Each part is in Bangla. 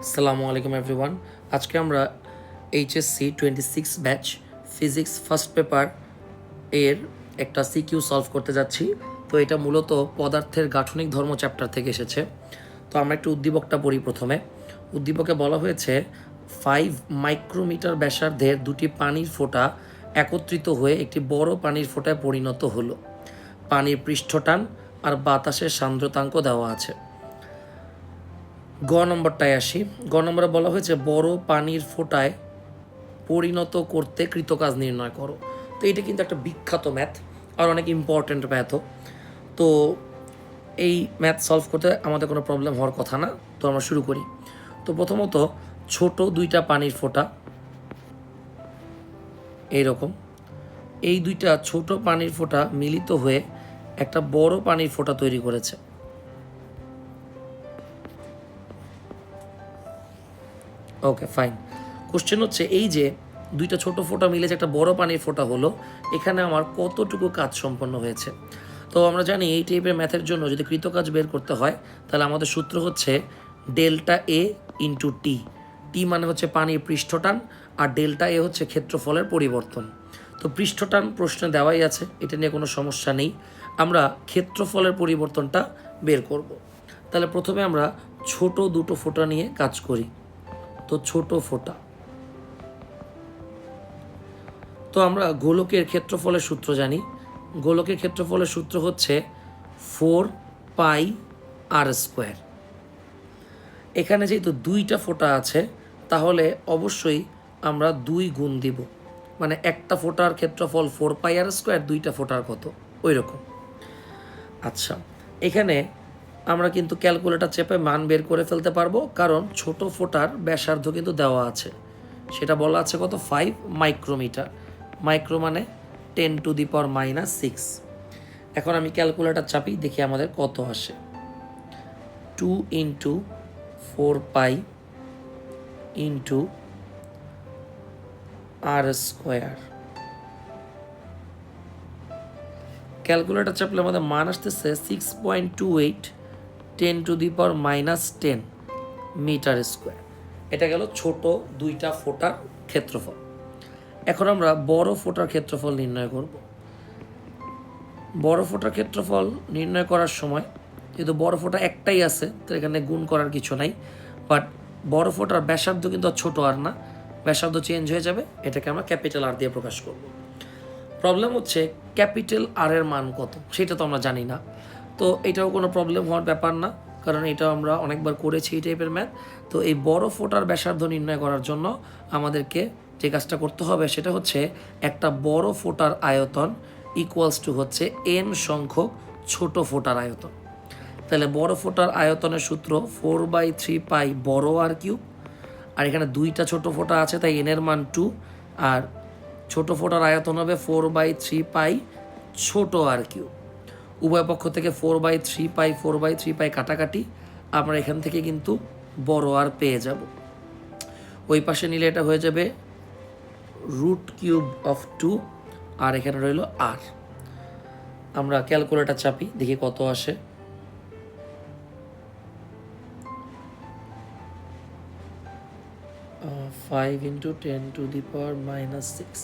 আসসালামু আলাইকুম এভরিওয়ান। আজকে আমরা HSC 26 batch physics first paper এর একটা সিকিউ সলভ করতে যাচ্ছি। তো এটা মূলত পদার্থের গাঠনিক ধর্ম চ্যাপ্টার থেকে এসেছে। তো আমরা একটু উদ্দীপকটা পড়ি প্রথমে। উদ্দীপকে বলা হয়েছে 5 মাইক্রোমিটার ব্যাসার্ধের দুটি পানির ফোঁটা একত্রিত হয়ে একটি বড় পানির ফোঁটায় পরিণত হলো। পানির পৃষ্ঠটান আর বাতাসের সান্দ্রতাঙ্ক দেওয়া আছে। গ নম্বরটায় আসি। গ নম্বরে বলা হয়েছে বড় পানির ফোঁটায় পরিণত করতে কৃতকাজ নির্ণয় করো। তো এটা কিন্তু একটা বিখ্যাত ম্যাথ আর অনেক ইম্পর্ট্যান্ট ম্যাথও। তো এই ম্যাথ সলভ করতে আমাদের কোনো প্রবলেম হওয়ার কথা না। তো আমরা শুরু করি। তো প্রথমত ছোট দুইটা পানির ফোঁটা এইরকম, এই দুইটা ছোট পানির ফোঁটা মিলিত হয়ে একটা বড় পানির ফোঁটা তৈরি করেছে। Okay fine. কোশ্চেন হচ্ছে এই যে দুইটা ছোট ফোঁটা মিলে যে একটা বড় পানির ফোঁটা হলো, এখানে আমার কতটুকু কাজ সম্পন্ন হয়েছে। তো আমরা জানি এই টাইপের ম্যাথের জন্য যদি কৃতকাজ বের করতে হয় তাহলে আমাদের সূত্র হচ্ছে ডেল্টা এ ইন্টু টি। টি মানে হচ্ছে পানির পৃষ্ঠটান আর ডেল্টা এ হচ্ছে ক্ষেত্রফলের পরিবর্তন। তো পৃষ্ঠটান প্রশ্নে দেওয়াই আছে, এটা নিয়ে কোনো সমস্যা নেই। আমরা ক্ষেত্রফলের পরিবর্তনটা বের করব। তাহলে প্রথমে আমরা ছোট দুটো ফোঁটা নিয়ে কাজ করি। তো ছোট ফোঁটা, তো আমরা গোলকের ক্ষেত্রফলের সূত্র জানি। গোলকের ক্ষেত্রফলের সূত্র হচ্ছে 4πr²। এখানে যেহেতু দুইটা ফোঁটা আছে তাহলে অবশ্যই আমরা 2 গুণ দিব, মানে একটা ফোঁটার ক্ষেত্রফল 4πr², দুইটা ফোঁটার কত ওই রকম। আচ্ছা, এখানে আমরা কিন্তু ক্যালকুলেটর চেপে মান বের করে ফেলতে পারবো, কারণ ছোট ফোঁটার ব্যাসার্ধ কিন্তু দেওয়া আছে। সেটা বলা আছে কত, 5 মাইক্রোমিটার। মাইক্রো মানে 10⁻⁻6। এখন আমি ক্যালকুলেটর চাপি, দেখি আমাদের কত আসে। 2 × 4π × r²। ক্যালকুলেটর চাপলে আমাদের মান আসতেছে 6.28 10⁻10 মিটার স্কোয়ার। এটা গেল ছোট দুইটা ফোঁটার ক্ষেত্রফল। এখন আমরা বড় ফোঁটার ক্ষেত্রফল নির্ণয় করব। বড় ফোঁটার ক্ষেত্রফল নির্ণয় করার সময় যেহেতু বড় ফোঁটা একটাই আছে তো এখানে গুণ করার কিছু নাই, বাট বড় ফোঁটার ব্যাসার্ধ কিন্তু আর ছোটো আর না, ব্যাসার্ধ চেঞ্জ হয়ে যাবে। এটাকে আমরা ক্যাপিটাল আর দিয়ে প্রকাশ করব। প্রবলেম হচ্ছে ক্যাপিটাল আর এর মান কত সেটা তো আমরা জানি না। তো এটাও কোনো প্রবলেম হওয়ার ব্যাপার না, কারণ এটাও আমরা অনেকবার করেছি এই টাইপের ম্যাথ। তো এই বড় ফোঁটার ব্যাসার্ধ নির্ণয় করার জন্য আমাদেরকে যে কাজটা করতে হবে সেটা হচ্ছে একটা বড় ফোঁটার আয়তন ইকুয়ালস টু হচ্ছে n সংখ্যক ছোট ফোঁটার আয়তন। তাহলে বড় ফোঁটার আয়তনের সূত্র 4/3π বড় আর কিউব, আর এখানে দুইটা ছোট ফোঁটা আছে তাই n এর মান 2, আর ছোট ফোঁটার আয়তন হবে 4/3π ছোট আর কিউব। উভয় পক্ষ থেকে 4/3π কাটাকাটি, আমরা এখান থেকে কিন্তু বড় আর পেয়ে যাব। ওই পাশে নিলে এটা হয়ে যাবে √3 আর এখানে রইল আর। আমরা ক্যালকুলেটর চাপি, দেখি কত আসে। 5 × 10⁻⁻6।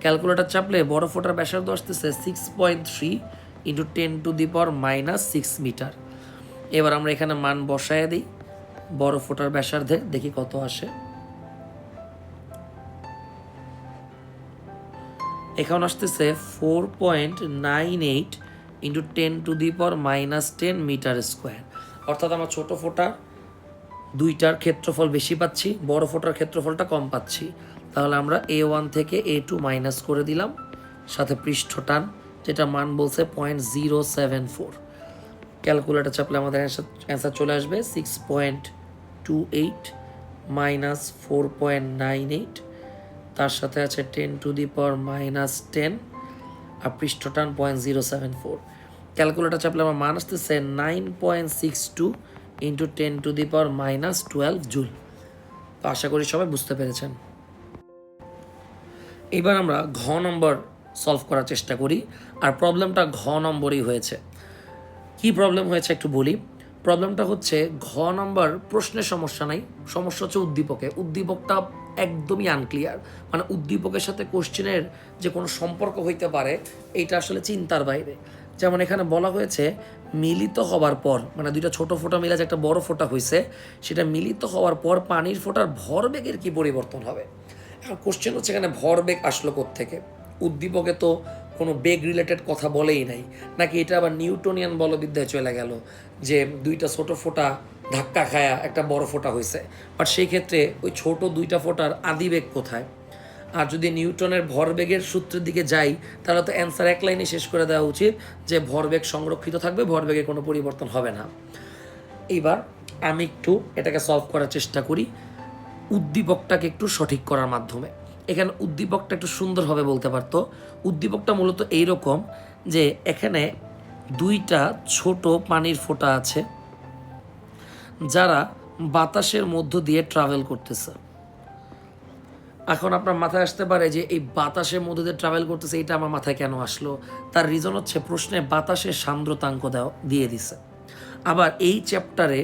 ক্যালকুলেটর চাপলে বড় ফোঁটার ব্যাসার্ধ আসতেছে 6.3 × 10⁻⁻6 মিটার। এবার আমরা এখানে মান বসায় দিই বড় ফোঁটার ব্যাসার্ধে, দেখি কত আসে। এখন আসতেছে 4.98 × 10⁻10 মিটার স্কোয়ার। অর্থাৎ আমার ছোট ফোঁটার দুইটার ক্ষেত্রফল বেশি পাচ্ছি, বড় ফোঁটার ক্ষেত্রফলটা কম পাচ্ছি। তাহলে আমরা A1 থেকে A2 মাইনাস করে দিলাম, সাথে পৃষ্ঠটান যেটা মান বলছে 0.074। ক্যালকুলেটর চাপলে আমাদের অ্যান্সার চলে আসবে 6.28 মাইনাস 4.98, তার সাথে আছে 10⁻10 আর পৃষ্ঠটান 0.074। ক্যালকুলেটর চাপলে আমার মান আসতেছে 9.62 × 10⁻12 জুল। তো আশা করি সবাই বুঝতে পেরেছেন। এবার আমরা ঘ নম্বর সলভ করার চেষ্টা করি, আর প্রবলেমটা ঘ নম্বরই হয়েছে। কি প্রবলেম হয়েছে একটু বলি। প্রবলেমটা হচ্ছে ঘ নাম্বার প্রশ্নের সমস্যা নাই, সমস্যা হচ্ছে উদ্দীপকে। উদ্দীপকটা একদমই আনক্লিয়ার, মানে উদ্দীপকের সাথে কোশ্চেনের যে কোনো সম্পর্ক হইতে পারে এইটা আসলে চিন্তার বাইরে। যেমন এখানে বলা হয়েছে মিলিত হওয়ার পর, মানে দুইটা ছোট ফোঁটা মিলে যে একটা বড় ফোঁটা হয়েছে, সেটা মিলিত হওয়ার পর পানির ফোঁটার ভরবেগের কি পরিবর্তন হবে। এখন কোশ্চেন হচ্ছে এখানে ভরবেগ আসলো কোত্থেকে? উদ্দীপকে তো কোনো বেগ রিলেটেড কথা বলেই নাই, নাকি এটা আবার নিউটনিয়ান বলবিদ্যায় চলে গেল যে দুইটা ছোট ফোঁটা ধাক্কা খায়া একটা বড় ফোঁটা হয়েছে। বাট সেই ক্ষেত্রে ওই ছোট দুইটা ফোঁটার আদিবেগ কোথায়? আর যদি নিউটনের ভরবেগের সূত্রের দিকে যাই তাহলে তো অ্যান্সার এক লাইনে শেষ করে দেওয়া উচিত যে ভরবেগ সংরক্ষিত থাকবে, ভরবেগে কোনো পরিবর্তন হবে না। এইবার আমি একটু এটাকে সলভ করার চেষ্টা করি উদ্দীপকটাকে একটু সঠিক করার মাধ্যমে। এখানে উদ্দীপকটা একটু সুন্দরভাবে বলতে পারতো। উদ্দীপকটা মূলত এইরকম যে এখানে দুইটা ছোট পানির ফোঁটা আছে যারা বাতাসের মধ্য দিয়ে ট্রাভেল করতেছে। এখন আপনার মাথায় আসতে পারে যে এই বাতাসের মধ্যে দিয়ে ট্রাভেল করতেছে, এটা আমার মাথায় কেন আসলো? তার রিজন হচ্ছে প্রশ্নে বাতাসের সান্দ্রতাঙ্ক দিয়ে দিছে। আবার এই চ্যাপ্টারে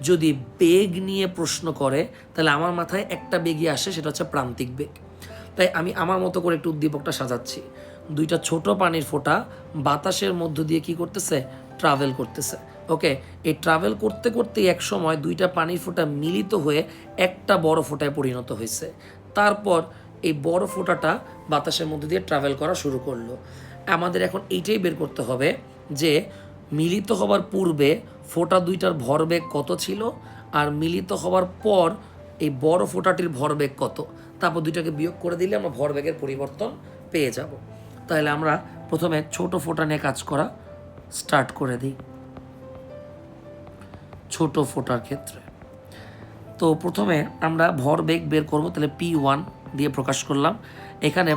যদি বেগ নিয়ে প্রশ্ন করে তাহলে আমার মাথায় একটা বেগই আসে, সেটা হচ্ছে প্রান্তিক বেগ। তাই আমি আমার মতো করে একটু উদ্দীপকটা সাজাচ্ছি। দুইটা ছোট পানির ফোঁটা বাতাসের মধ্য দিয়ে কি করতেছে? ট্রাভেল করতেছে। ওকে, এই ট্রাভেল করতে করতেই এক সময় দুইটা পানির ফোঁটা মিলিত হয়ে একটা বড় ফোঁটায় পরিণত হয়েছে। তারপর এই বড় ফোঁটাটা বাতাসের মধ্যে দিয়ে ট্রাভেল করা শুরু করলো। আমাদের এখন এইটাই বের করতে হবে যে মিলিত হওয়ার পূর্বে ফোঁটা দুইটার ভরবেগ কত ছিল, আর মিলিত হওয়ার পর এই বড় ফোঁটাটির ভরবেগ কত। তারপর দুইটাকে বিয়োগ করে দিলে আমরা ভরবেগের পরিবর্তন পেয়ে যাব। তাহলে আমরা প্রথমে ছোট ফোঁটা নিয়ে কাজ করা স্টার্ট করে দিই। ছোট ফোঁটার ক্ষেত্রে তো প্রথমে আমরা ভরবেগ বের করব, তাহলে P1 দিয়ে প্রকাশ করলাম। এখানে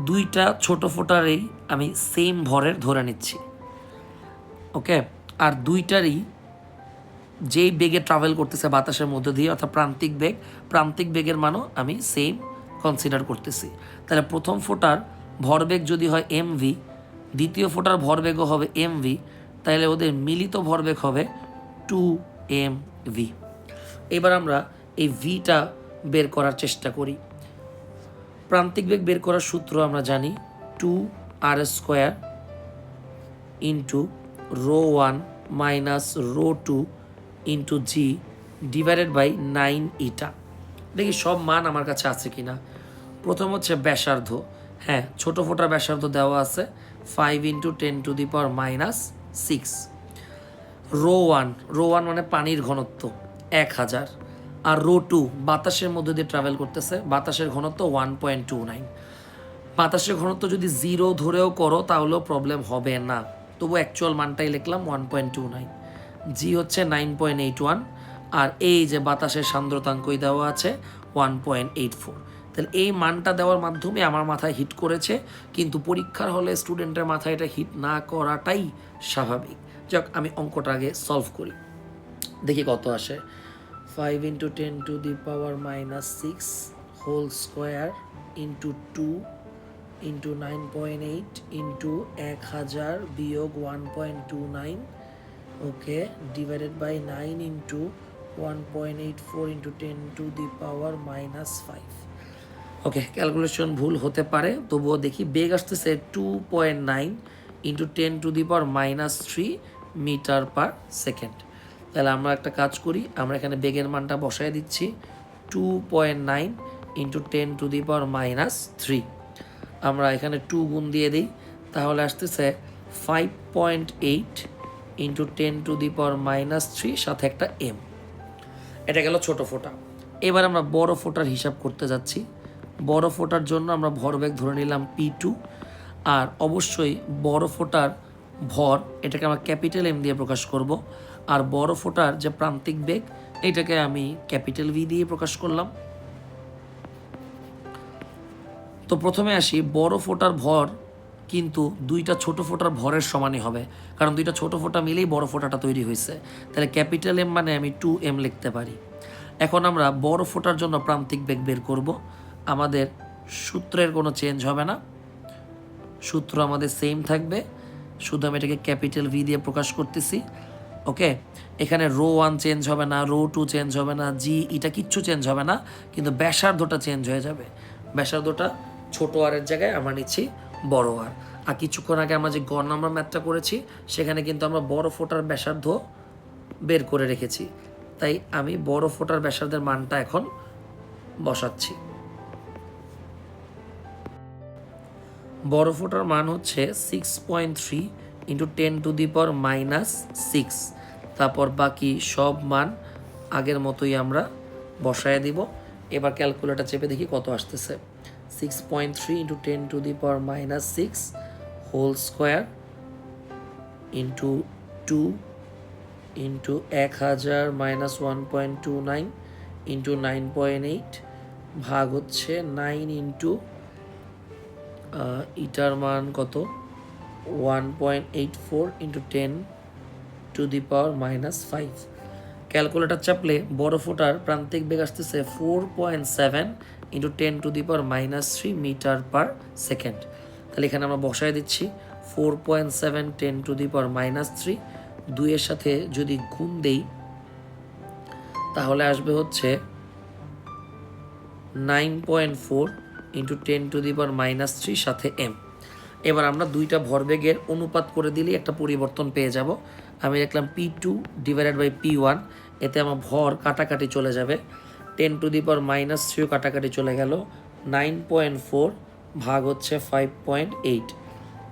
দুইটা ছোট ফোঁটারই আমি সেম ভরের ধরে নিচ্ছি। ওকে, আর দুইটারই যেই বেগে ট্রাভেল করতেছে বাতাসের মধ্য দিয়ে, অর্থাৎ প্রান্তিক বেগের মানও আমি সেম কনসিডার করতেছি। তাহলে প্রথম ফোঁটার ভরবেগ যদি হয় mv, দ্বিতীয় ফোঁটার ভরবেগও হবে mv, তাহলে ওদের মিলিত ভরবেগ হবে 2mv। এবার আমরা এই ভিটা বের করার চেষ্টা করি। প্রান্তিক বেগ বের করার সূত্র আমরা জানি 2r² into ρ1 minus ρ2 into g divided by 9η। দেখি সব মান আমার কাছে আছে কিনা। প্রথম হচ্ছে ব্যাসার্ধ, হ্যাঁ ছোট ফোঁটার ব্যাসার্ধ দেওয়া আছে 5 × 10⁻⁶। ρ1 মানে পানির ঘনত্ব 1000, আর ρ2 বাতাসের মধ্যে দিয়ে ট্রাভেল করতেছে, বাতাসের ঘনত্ব 1.29। বাতাসের ঘনত্ব যদি 0 ধরেও করো তাহলেও প্রবলেম হবে না, তবু অ্যাকচুয়াল মানটাই লিখলাম 1.29। জি হচ্ছে 9.81, আর এই যে বাতাসের সান্দ্রতাঙ্কই দেওয়া আছে 1.84। তাহলে এই মানটা দেওয়ার মাধ্যমে আমার মাথায় হিট করেছে, কিন্তু পরীক্ষার হলে স্টুডেন্টের মাথায় এটা হিট না করাটাই স্বাভাবিক। যাক, আমি অঙ্কটা আগে সলভ করি, দেখি কত আসে। 5 × 10⁻⁶ whole square into 2 into 9.8 into 1000 বিয়োগ 1.29, okay, divided by 9 into 1.84 into 10⁻⁻5। Okay, calculation ভুল হতে পারে, তবুও দেখি। বেগ আসতেছে 2.9 ইন্টু 10⁻³ মিটার পার সেকেন্ড। তাহলে আমরা একটা কাজ করি, আমরা এখানে বেগের মানটা বসায় দিচ্ছি 2.9 ইন্টু 10⁻³ আমরা এখানে 2 গুণ দিয়ে দিই, তাহলে আসতেছে 5.8 ইন্টু 10⁻³ সাথে একটা m। এটা গেল ছোট ফোঁটা। এবার আমরা বড় ফোঁটার হিসাব করতে যাচ্ছি। বড় ফোঁটার জন্য আমরা ভরবেগ ধরে নিলাম P2, আর অবশ্যই বড় ফোঁটার ভর এটাকে আমরা ক্যাপিটাল M দিয়ে প্রকাশ করব, আর বড় ফোঁটার যে প্রান্তিক বেগ এটাকে আমি ক্যাপিটাল V দিয়ে প্রকাশ করলাম। তো প্রথমে আসি, বড় ফোঁটার ভর কিন্তু দুইটা ছোট ফোঁটার ভরের সমানই হবে, কারণ দুইটা ছোট ফোঁটা মিলেই বড় ফোঁটাটা তৈরি হয়েছে। তাহলে ক্যাপিটাল M মানে আমি 2m লিখতে পারি। এখন আমরা বড় ফোঁটার জন্য প্রান্তিক বেগ বের করব। আমাদের সূত্রের কোনো চেঞ্জ হবে না, সূত্র আমাদের সেম থাকবে, শুধু আমি এটাকে ক্যাপিটাল V দিয়ে প্রকাশ করতেছি। ওকে, এখানে রো 1 চেঞ্জ হবে না, রো 2 চেঞ্জ হবে না, জি এটা কিচ্ছু চেঞ্জ হবে না, কিন্তু ব্যাসার্ধটা চেঞ্জ হয়ে যাবে। ব্যাসার্ধটা ছোট আরের জায়গায় আমরা নিচ্ছি বড় আর। আর কিছুক্ষণ আগে আমরা যে গ নম্বর ম্যাথটা করেছি সেখানে কিন্তু আমরা বড় ফোঁটার ব্যাসার্ধ বের করে রেখেছি, তাই আমি বড় ফোঁটার ব্যাসার্ধের মানটা এখন বসাচ্ছি। বড় ফোঁটার মান হচ্ছে 6.3 ইন্টু 10⁻⁻6। তারপর বাকি সব মান আগের মতোই আমরা বসায় দিব। এবার ক্যালকুলেটর চেপে দেখি কত আসতেছে। 6.3 into 10⁻⁻6 whole square into 2 into 1000 minus 1.29 into 9.8 ভাগ হচ্ছে 9 ইন্টু ইটার মান কত 1.84 ইন্টু 10⁻⁻5। ক্যালকুলেটর চাপলে বড় ফোঁটার প্রান্তিক বেগ আসতেছে 4.7 ইন্টু 10⁻³ মিটার পার সেকেন্ড। তাহলে এখানে আমরা বসায় দিচ্ছি 4.7 10⁻³ 2-এর সাথে যদি গুণ দেই তাহলে আসবে হচ্ছে 9.4 ইন্টু 10⁻³ সাথে m। এবার আমরা দুইটা ভরবেগের অনুপাত করে দিলেই একটা পরিবর্তন পেয়ে যাব। আমি লিখলাম p2 ডিভাইডেড বাই p1, এতে আমার ভর কাটাকাটি চলে যাবে, 10⁻³ কাটাকাটি চলে গেল, 9.4 ভাগ হচ্ছে 5.8।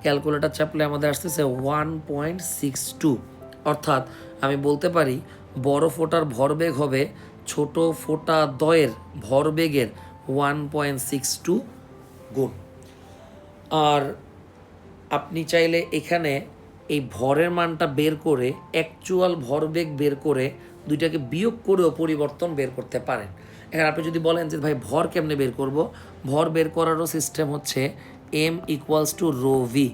ক্যালকুলেটর চাপলে আমাদের আসতেছে 1.62। অর্থাৎ আমি বলতে পারি বড় ফোঁটার ভরবেগ হবে ছোট ফোঁটা দ্বয়ের ভরবেগের 1.62 গুণ। আর আপনি চাইলে এখানে এই ভরের মানটা বের করে অ্যাকচুয়াল ভরবেগ বের করে দুইটাকে বিয়োগ করেও পরিবর্তন বের করতে পারেন। এখানে আপনি যদি বলেন যে ভাই ভর কেমনে বের করব, ভর বের করারও সিস্টেম হচ্ছে m equals to rho V.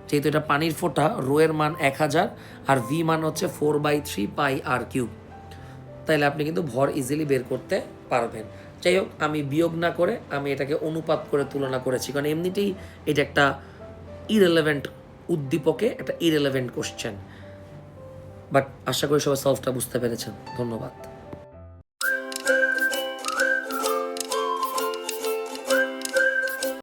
যেহেতু এটা পানির ফোঁটা, রো এর মান 1000 আর ভি মান হচ্ছে 4/3 পাই আর কিউব, তাইলে আপনি কিন্তু ভর ইজিলি বের করতে পারবেন। যাই হোক, আমি বিয়োগ না করে আমি এটাকে অনুপাত করে তুলনা করেছি, কারণ এমনিতেই এটা একটা ইরেলেভেন্ট উদ্দীপকে একটা ইরেলেভেন্ট কোশ্চেন। বাট আশা করি সবাই সলভটা বুঝতে পেরেছেন। ধন্যবাদ।